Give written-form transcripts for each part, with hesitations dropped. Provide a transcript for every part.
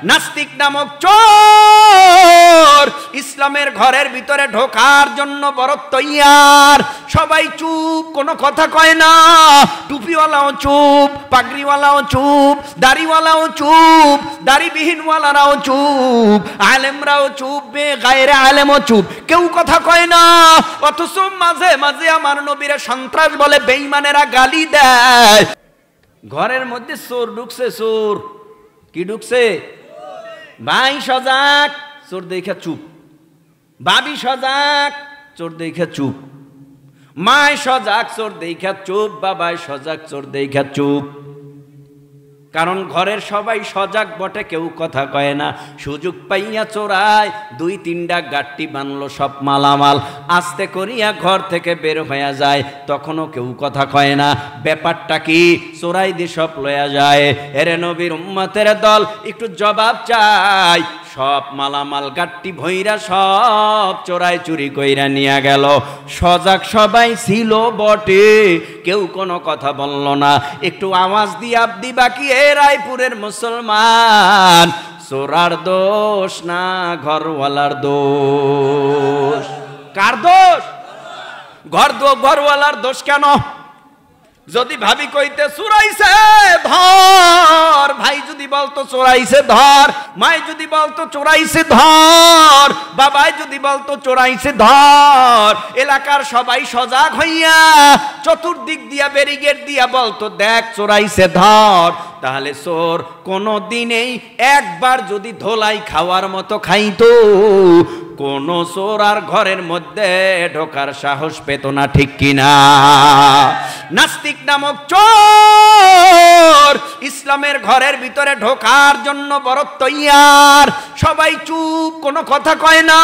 নাস্তিক নামক চোর ইসলামের ঘরের ভিতরে ঢোকার জন্য বড় তৈয়ার। সবাই চুপ, কোনো কথা কয় না। টুপিওয়ালাও চুপ, পাগড়িওয়ালাও চুপ, দাড়িওয়ালাও চুপ, দাড়িবিহীনওয়ালারাও চুপ, আলেমরাও চুপ, গায়রে আলেমও চুপ, কেউ কথা কয় না। অথচ মাঝে মাঝে আমার নবীরে সন্ত্রাস বলে বেঈমানেরা গালি দেয়। ঘরের মধ্যে চোর ঢুকছে। চোর কি ঢুকছে? ভাই সজাগ, চোর দেখা চুপ। ভাবি সজাগ, চোর দেখা চুপ। মায় সজাগ, চোর দেখা চুপ। বাবাই সজাগ, চোর দেখা চুপ। কারণ ঘরের সবাই সজাগ বটে, কেউ কথা কয় না। সুযোগ পাইয়া চোরায় 2-3টা গাট্টি বানলো সব মালামাল, আস্তে করিয়া ঘর থেকে বের হইয়া যায়, তখনও কেউ কথা কয় না। ব্যাপারটা কি? চোরাই দিয়ে সব লয়া যায়। এরে নবীর উম্মতের দল, একটু জবাব চাই। সব মালামাল গাট্টি ভইরা সব চোরাই চুরি কইরা নিয়ে গেল। সজাগ সবাই ছিল বটে, কেউ কোনো কথা বলল না। একটু আওয়াজ দিয়া দিবা কি এ রায়পুরের মুসলমান, চোরার দোষ না ঘরওয়ালার দোষ? কার দোষ? ঘরওয়ালার দোষ কেন? যদি ভাবি কইতে চোরাইছে ধর, ভাই যদি বলতো চোরাইছে ধর, মাই যদি বলতো চোরাইছে ধর, বাবাই যদি বলতো চোরাইছে ধর, এলাকার সবাই সজাগ হইয়া চতুর্দিক দিয়া ব্যারিকেড দিয়া বলতো দেখ চোরাইছে ধর, তাহলে চোর কোনো দিনেই একবার যদি ধোলাই খাওয়ার মতো খাইতো, কোন চোর আর ঘরের মধ্যে ঢোকার সাহস পেত না, ঠিক কিনা? নাস্তিক নামক চোর ইসলামের ঘরের ভিতরে ঢোকার জন্য বড় তৈয়ার। সবাই চুপ, কোনো কথা কয় না।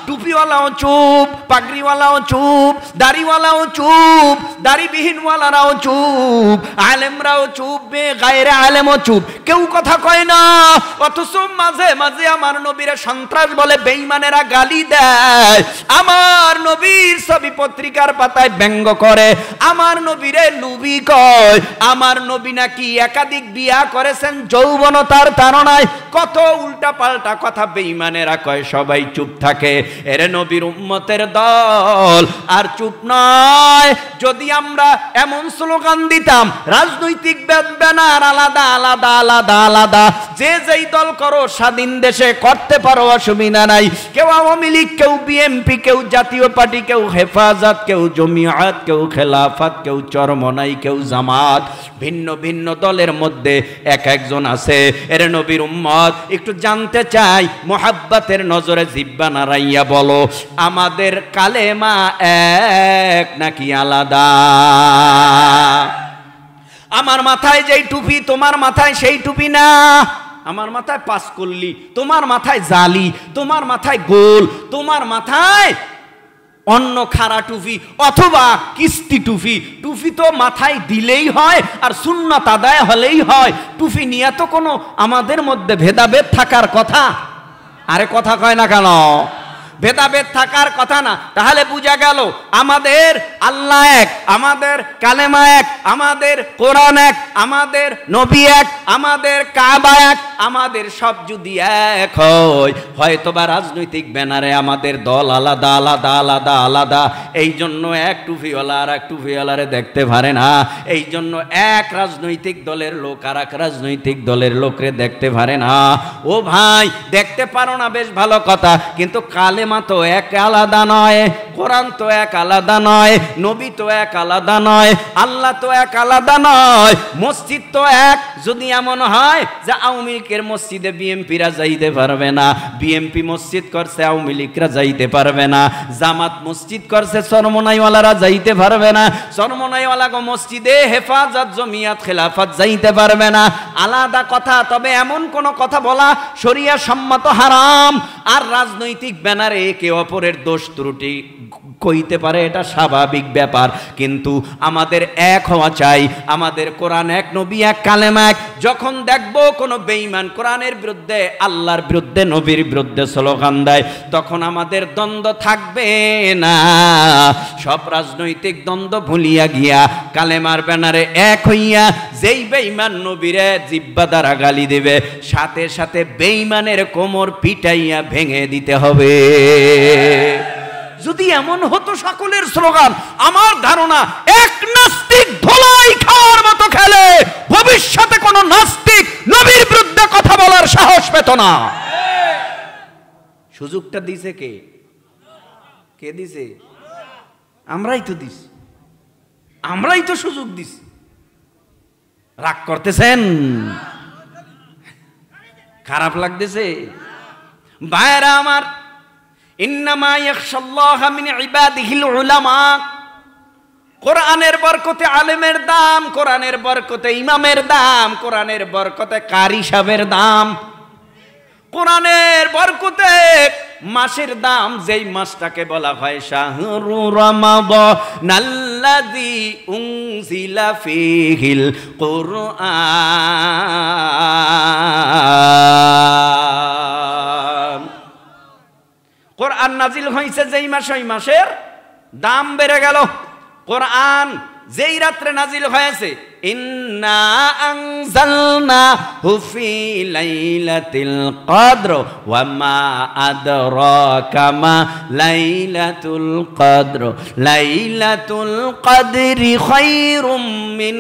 টুপিওয়ালাও চুপ, পাগড়িওয়ালাও চুপ, দাড়িওয়ালাও চুপ, দাড়িবিহীনওয়ালারাও চুপ, আলেমরাও চুপ, গায়রে আলেমও চুপ, কেউ কথা কয় না। অথচ মাঝে মাঝে আমার নবীরে সন্ত্রাস বলে বেঈমানেরা গালি দেয়। আমার নবীর ছবি পত্রিকার পাতায় ব্যঙ্গ করে, আমার নবীরে লুবি কয়। আমার নবী নাকি একাধিক বিয়া করেছেন যৌবনতার তাড়নায়। কত উল্টা পাল্টা কথা বেঈমানেরা কয়, সবাই চুপ থাকে। এরে নবীর উম্মতের দল আর চুপ নয়। যদি আমরা এমন স্লোগান দিতাম, রাজনৈতিক ব্যানার আলাদা আলাদা আলাদা আলাদা, যে যেই দল করো স্বাধীন দেশে করতে পারো, অসুবিধা নাই। কেউ আওয়ামী লীগ, কেউ বিএনপি, কেউ জাতীয় পার্টি, কেউ হেফাজত, কেউ জমিয়াত, কেউ খেলাফত, কেউ চরমনাই, কেউ জামাত, ভিন্ন ভিন্ন দলের মধ্যে এক একজন আছে। এর নবীর উম্মত একটু জানতে চাই, মোহাব্বতের নজরে জিব্বা নাড়াইয়া বলো, আমাদের কালেমা এক নাকি আলাদা? আমার মাথায় যেই টুপি তোমার মাথায় সেই টুপি না। আমার মাথায় পাঁচকল্লি, তোমার মাথায় জালি, তোমার মাথায় গোল, তোমার মাথায় অন্য খাড়া টুপি অথবা কিস্তি টুপি। টুপি তো মাথায় দিলেই হয় আর সুন্নাত আদায় হলেই হয়। টুপি নিয়ে তো কোনো আমাদের মধ্যে ভেদাভেদ থাকার কথা। আরে কথা কয় না কেন? ভেদাভেদ থাকার কথা না। তাহলে বুঝা গেল আমাদের আল্লাহ এক, আমাদের কালেমা এক, আমাদের কোরআন এক, আমাদের নবী এক, আমাদের কাবা এক, আমাদের সব যদি এক হয়, হয়তোবা রাজনৈতিক ব্যানারে আমাদের দল আলাদা আলাদা আলাদা আলাদা। এই জন্য এক টুপিওয়ালা আর এক টুপিওয়ালারে দেখতে পারে না। এই জন্য এক রাজনৈতিক দলের লোক আর এক রাজনৈতিক দলের লোকরে দেখতে পারে না। ও ভাই, দেখতে পারো না, বেশ ভালো কথা, কিন্তু কালেমা তো এক আলাদা নয়, কোরআন তো এক আলাদা নয়, নবী তো এক আলাদা নয়, আল্লাহ তো এক আলাদা নয়, মসজিদ তো এক। যদি এমন হয় যে আওয়ামী লীগের মসজিদে বিএনপিরা যাইতে পারবে না, বিএনপি মসজিদ করছে আওয়ামী লীগরা যাইতে পারবে না, জামাত মসজিদ করছে চরমনাইওয়ালারা যাইতে পারবে না, চরমনাইওয়ালা মসজিদে হেফাজত জমিয়াত খেলাফত যাইতে পারবে না, আলাদা কথা। তবে এমন কোন কথা বলা শরিয়া সম্মত হারাম। আর রাজনৈতিক ব্যানারে একে অপরের দোষ ত্রুটি কইতে পারে, এটা স্বাভাবিক ব্যাপার, কিন্তু আমাদের এক হওয়া চাই। আমাদের কোরআন এক, নবী এক, কালেমা এক। যখন দেখব কোনো বেঈমান কোরআনের বিরুদ্ধে, আল্লাহর বিরুদ্ধে, নবীর বিরুদ্ধে স্লোগান দেয়, তখন আমাদের দ্বন্দ্ব থাকবে না। সব রাজনৈতিক দ্বন্দ্ব ভুলিয়া গিয়া কালেমার ব্যানারে এক হইয়া যেই বেঈমান নবীরে জিহ্বা দ্বারা গালি দেবে, সাথে সাথে বেঈমানের কোমর পিটাইয়া ভেঙে দিতে হবে। যদি এমন হতো সকলের স্লোগান, আমার ধারণা এক নাস্তিক ধোলাই খাওয়ার মতো খেলে ভবিষ্যতে কোন নাস্তিক নবীর বিরুদ্ধে কথা বলার সাহস পেত না। সুযোগটা দিছে কে? কে দিছে? আমরাই তো দিছি, আমরাই তো সুযোগ দিছি। রাগ করতেছেন? খারাপ লাগতেছে? ভাইরা আমার, ইন্নামা ইয়াখশাল্লাহা মিন ইবাদিহিল উলামা। কোরআনের বরকতে আলেমের দাম, কোরআনের বরকতে ইমামের দাম, কোরআনের বরকতে কারি সাহেবের দাম, কোরআনের বরকতে মাসের দাম। যেই মাসটাকে বলা হয় শাহরু রমাদানাল্লাযী উনজিলা ফীহিল কুরআন। কোরআন নাজিল হয়েছে যেই মাসে, ওই মাসের দাম বেড়ে গেল। কোরআন যেই রাত্রে নাজিল হয়েছে, ইন্না আনজালনাহু ফি লাইলাতিল কদর ওয়া মা আদরাকা মা লাইলাতুল কদর লাইলাতুল কদরি খায়রুম মিন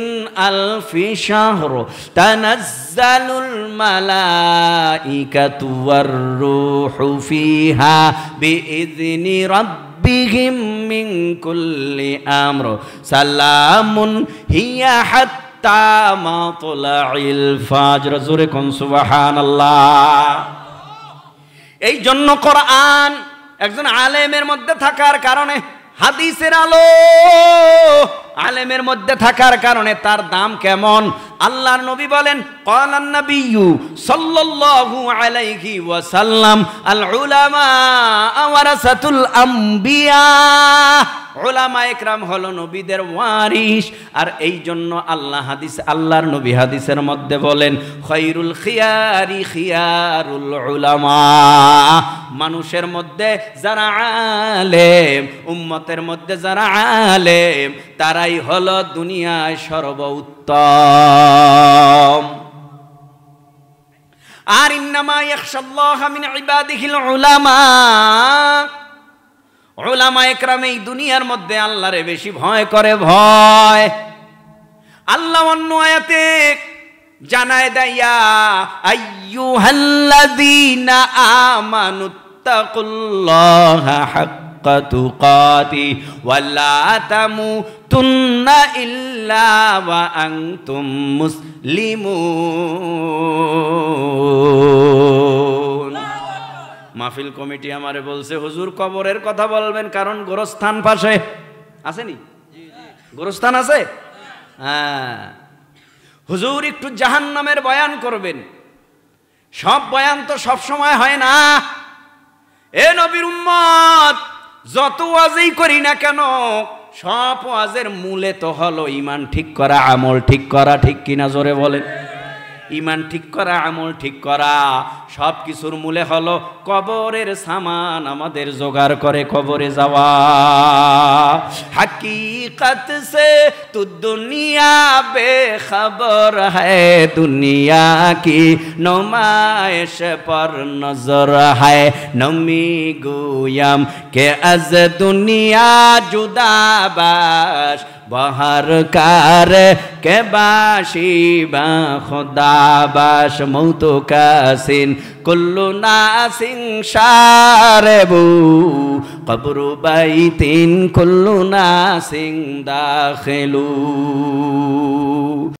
আলফি শাহর তানাজ্জালুল মালাইকাতু ওয়ার রূহু ফিহা বিইذনি রাব্বিহিম মিন কুল্লি আমর সালামুন হিয়া হাত্তা মাতলাইল ফাজর। জোরে কোন সুবহানাল্লাহ। এই জন্য কোরআন একজন আলেমের মধ্যে থাকার কারণে, হাদিসের আলো আলেমের মধ্যে থাকার কারণে তার দাম কেমন। আল্লাহর নবী বলেন, ক্বালান নাবিয়্যু সাল্লাল্লাহু আলাইহি ওয়াসাল্লাম, আল উলামা ওয়ারাসাতুল আমবিয়া। উলামা ইকরাম হলো নবীদের ওয়ারিস। আর এই জন্য আল্লাহর নবী হাদিসের মধ্যে বলেন, খায়রুল খিয়ারি খিয়ারুল উলামা। মানুষের মধ্যে যারা আলেম, উম্মতের মধ্যে যারা আলেম, তারাই হলো দুনিয়ায় সর্বোত্তম। আর ইন্নামা ইয়াখশাল্লাহা মিন ইবাদিহিল উলামা। উলামা ইকরাম এই দুনিয়ার মধ্যে আল্লাহরে বেশি ভয় করে। ভয় আল্লাহ অন্য আয়াতে জানায় দেয়া, আইয়ুহাল্লাযীনা আমানুত্তাকুল্লাহা হাক্কা তুকাতি ওয়া লা তামুতুন্না ইল্লা ওয়া আনতুম মুসলিমুন। মাহফিল কমিটি আমারে বলছে, হুজুর কবরের কথা বলবেন, কারণ গোরস্থান পাশে আসেনি? গোরস্থান আছে? হ্যাঁ। হুজুর একটু জাহান্নামের বয়ান করবেন। সব বয়ান তো সব সময় হয় না। এ নবীর উম্মত, যত ওয়াজই করি না কেন, সব ওয়াজের মূলে তো হলো ঈমান ঠিক করা, আমল ঠিক করা। ঠিক কিনা জোরে বলেন? ঈমান ঠিক করা, আমল ঠিক করা। সব কিছুর মূলে হলো কবরের সামান আমাদের জোগাড় করে কবরে যাওয়া। হাকিকত সে তু দুনিয়া বেখবর হ্যায়, দুনিয়া কি নুমাইশ পর নজর হ্যায়। নমি গুয়াম কে আজ দুনিয়া জুদা বাস, বাহার কার কে বাসি বা খুদা বাস। মৌতো কাসিন কুল্লু নাসিন শারেবু, কবরু বাইতিন কুল্লু নাসিন দাখিলু।